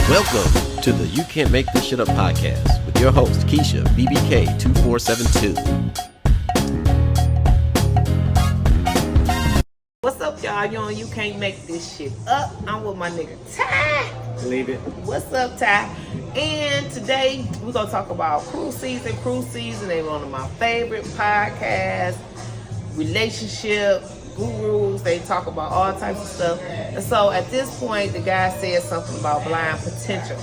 Welcome to the You Can't Make This Shit Up podcast with your host, Keisha, BBK2472. What's up, y'all? You can't make this shit up. I'm with my nigga Ty. Believe it. What's up, Ty? And today we're gonna talk about cruise season. Cruise season is one of my favorite podcasts. Relationship gurus. They talk about all types of stuff. And so at this point, the guy said something about blind potential.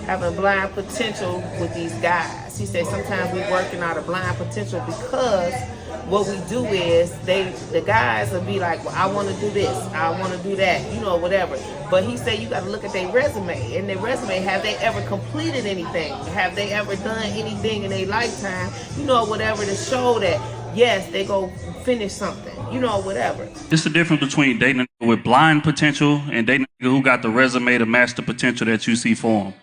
Having blind potential with these guys. He said sometimes we're working out of blind potential because what we do is the guys will be like, well, I want to do this, I want to do that, whatever. But he said you got to look at their resume. In their resume, have they ever completed anything? Have they ever done anything in their lifetime? Whatever to show that yes, they go finish something. Whatever. It's the difference between dating a nigga with blind potential and dating a nigga who got the resume to match the potential that you see for him.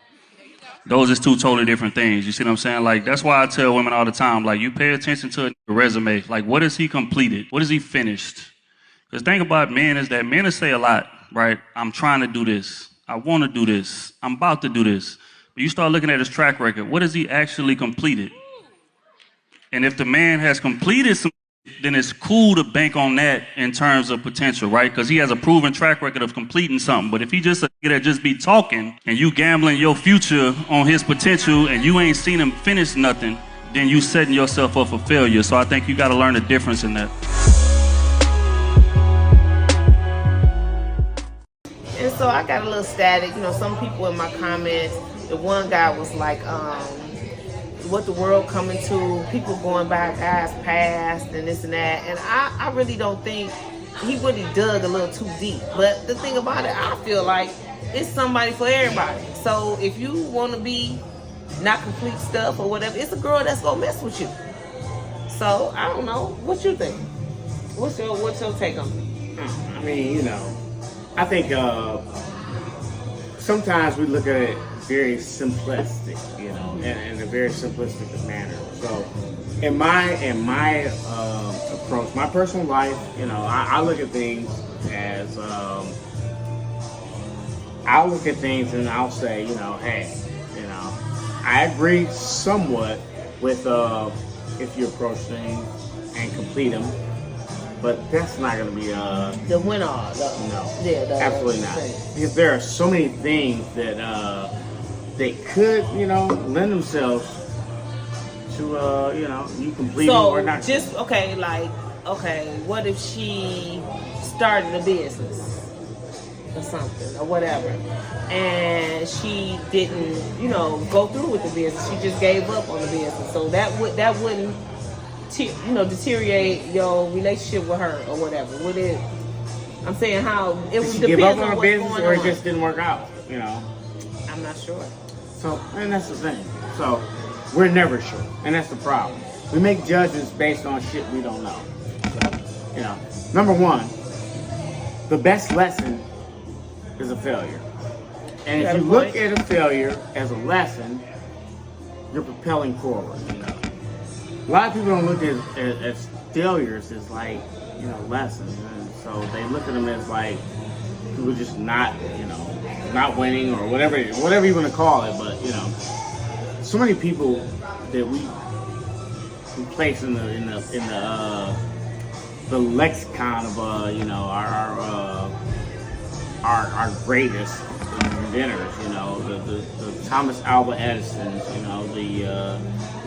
Those is two totally different things. You see what I'm saying? Like, that's why I tell women all the time, like, you pay attention to a resume. Like, what has he completed? What has he finished? Because the thing about men is that men will say a lot, right? I'm trying to do this. I want to do this. I'm about to do this. But you start looking at his track record. What has he actually completed? And if the man has completed some, then it's cool to bank on that in terms of potential, right? Because he has a proven track record of completing something. But if he just a nigga that just be talking and you gambling your future on his potential and you ain't seen him finish nothing, then you setting yourself up for failure. So I think you got to learn the difference in that. And so I got a little static. Some people in my comments, the one guy was like, what the world coming to, people going by guys past and this and that. And I really don't think he really dug a little too deep. But the thing about it, I feel like it's somebody for everybody. So if you want to be not complete stuff or whatever, it's a girl that's going to mess with you. So I don't know. What you think? What's your take on it? I mean, I think sometimes we look at it very simplistic, in a very simplistic manner. So in my approach, my personal life, I look at things as I'll look at things and I'll say, hey, I agree somewhat with if you approach things and complete them, but that's not going to be the winner. No, yeah, absolutely not. Because there are so many things that they could, lend themselves to, you complete or not. Just what if she started a business or something or whatever, and she didn't, go through with the business. She just gave up on the business. So that wouldn't, deteriorate your relationship with her or whatever. Would it? I'm saying how it would depend give up on on what's business, going or it on. just didn't work out. I'm not sure. So, and that's the thing. So, we're never sure, and that's the problem. We make judgments based on shit we don't know. So, number one, the best lesson is a failure. And if you look at a failure as a lesson, you're propelling forward. A lot of people don't look at failures as like, lessons, and so they look at them as like people just not winning or whatever you want to call it. But so many people that we place in the lexicon of our greatest inventors, the Thomas Alva Edisons,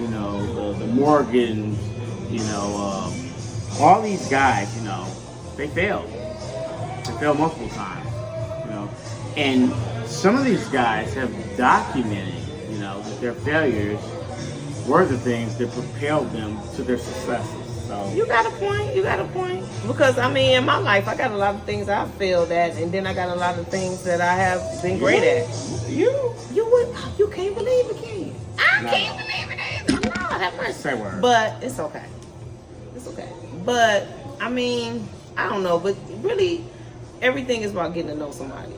the Morgans, all these guys, they failed. They failed multiple times. And some of these guys have documented, that their failures were the things that propelled them to their successes. So You got a point. Because in my life, I got a lot of things I failed at, and then I got a lot of things that I have been great at. You can't believe it, can you? I can't believe it either. Lord have mercy. Say word. But it's okay. But I don't know. But really, everything is about getting to know somebody.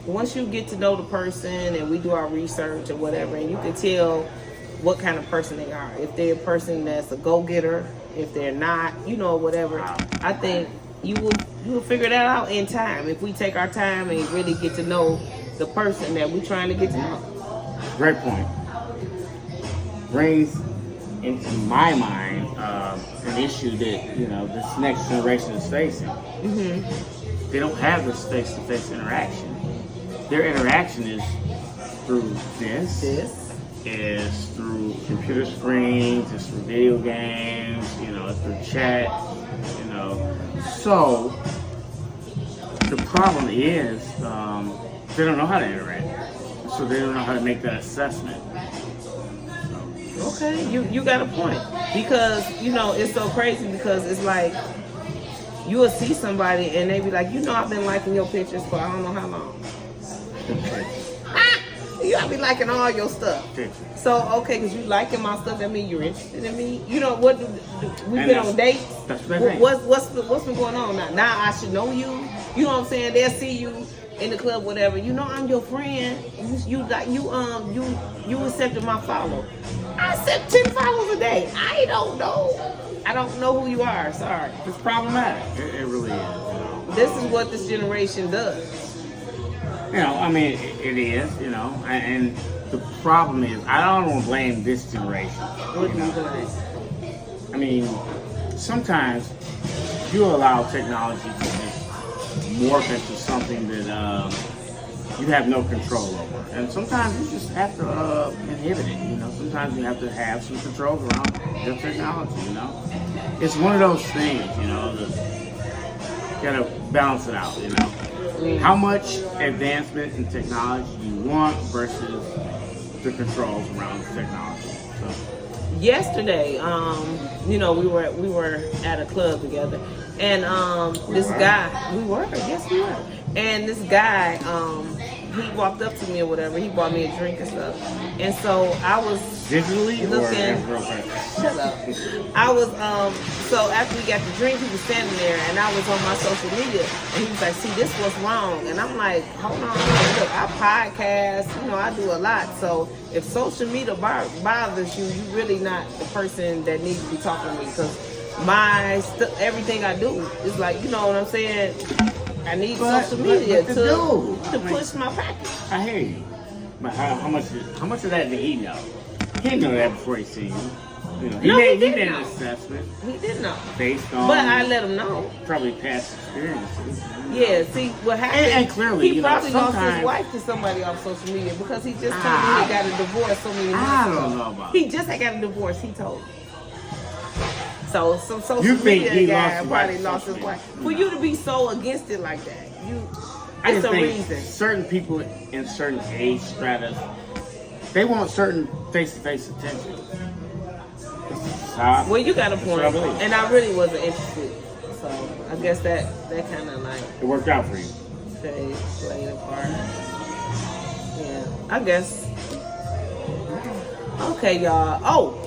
Once you get to know the person and we do our research or whatever, and you can tell what kind of person they are. If they're a person that's a go-getter, if they're not, whatever. I think you will figure that out in time. If we take our time and really get to know the person that we're trying to get to know. Great point. Brings into my mind an issue that this next generation is facing. They don't have this face-to-face interaction. Their interaction is through this. Is through computer screens, it's through video games, it's through chat, So the problem is they don't know how to interact, so they don't know how to make that assessment. Okay, you got a point, because it's so crazy, because it's like you will see somebody and they be like, I've been liking your pictures for I don't know how long. I'll be liking all your stuff. So okay, because you liking my stuff, that means you're interested in me. What we've been on dates. That's what's been going on now? Now I should know you. You know what I'm saying? They'll see you in the club, whatever. I'm your friend. You accepted my follow. I accept 10 follows a day. I don't know who you are. Sorry. It's problematic. It really is. This is what this generation does. It is, and the problem is, I don't want to blame this generation. What do you blame? Sometimes you allow technology to just morph into something that you have no control over. And sometimes you just have to inhibit it, Sometimes you have to have some controls around your technology, It's one of those things, that you gotta balance it out, How much advancement in technology you want versus the controls around the technology. So. Yesterday, we were at a club together, and this guy, yes we were, and this guy, he walked up to me or whatever. He bought me a drink and stuff, and so I was digitally looking. Shut up. I was so after we got the drink, he was standing there, and I was on my social media, and he was like, "See, this was wrong," and I'm like, "Hold on, look, I podcast, I do a lot. So if social media bothers you, you really not the person that needs to be talking to me, because everything I do is like, you know what I'm saying." I need social media to push my package. I hear you. But how much of that did he know? He didn't know that before he seen you. He made an assessment. He did know. Based on. But I let him know. Probably past experiences. Yeah, see what happened. And clearly, he probably lost his wife to somebody off social media, because he just told me he got a divorce so many months ago. I don't know about He just had got a divorce, he told me. So some social media guy probably lost his wife. For you to be so against it like that, it's a reason. Certain people in certain age stratas, they want certain face-to-face attention. Well, you got a point, and I really wasn't interested. So I guess that kind of like it worked out for you. Played a part. Yeah, I guess. Okay, y'all. Oh.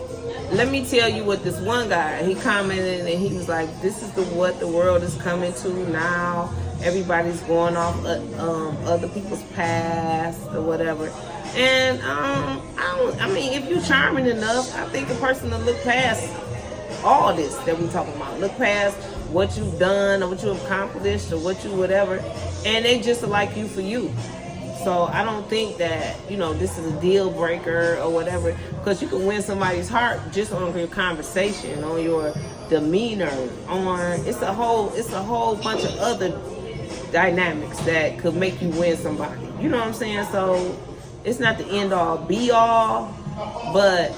Let me tell you what this one guy, he commented, and he was like, "This is what the world is coming to now. Everybody's going off other people's past or whatever." And if you're charming enough, I think a person will look past all this that we're talking about. Look past what you've done or what you've accomplished or what you whatever, and they just like you for you. So I don't think that, this is a deal breaker or whatever, because you can win somebody's heart just on your conversation, on your demeanor, it's a whole bunch of other dynamics that could make you win somebody. You know what I'm saying? So it's not the end all be all, but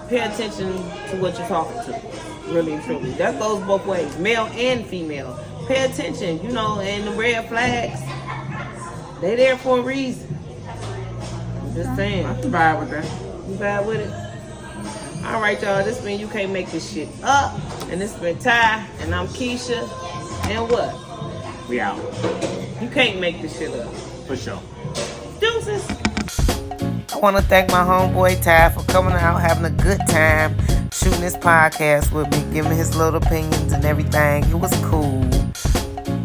pay attention to what you're talking to, really and truly. That goes both ways, male and female. Pay attention, and the red flags, they there for a reason. I'm just saying. I can vibe with that. You vibe with it? All right, y'all. This been You Can't Make This Shit Up. And this been Ty. And I'm Keisha. And what? We out. You can't make this shit up. For sure. Deuces. I want to thank my homeboy Ty for coming out, having a good time, shooting this podcast with me, giving his little opinions and everything. It was cool.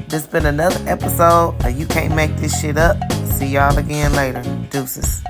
This been another episode of You Can't Make This Shit Up. See y'all again later. Deuces.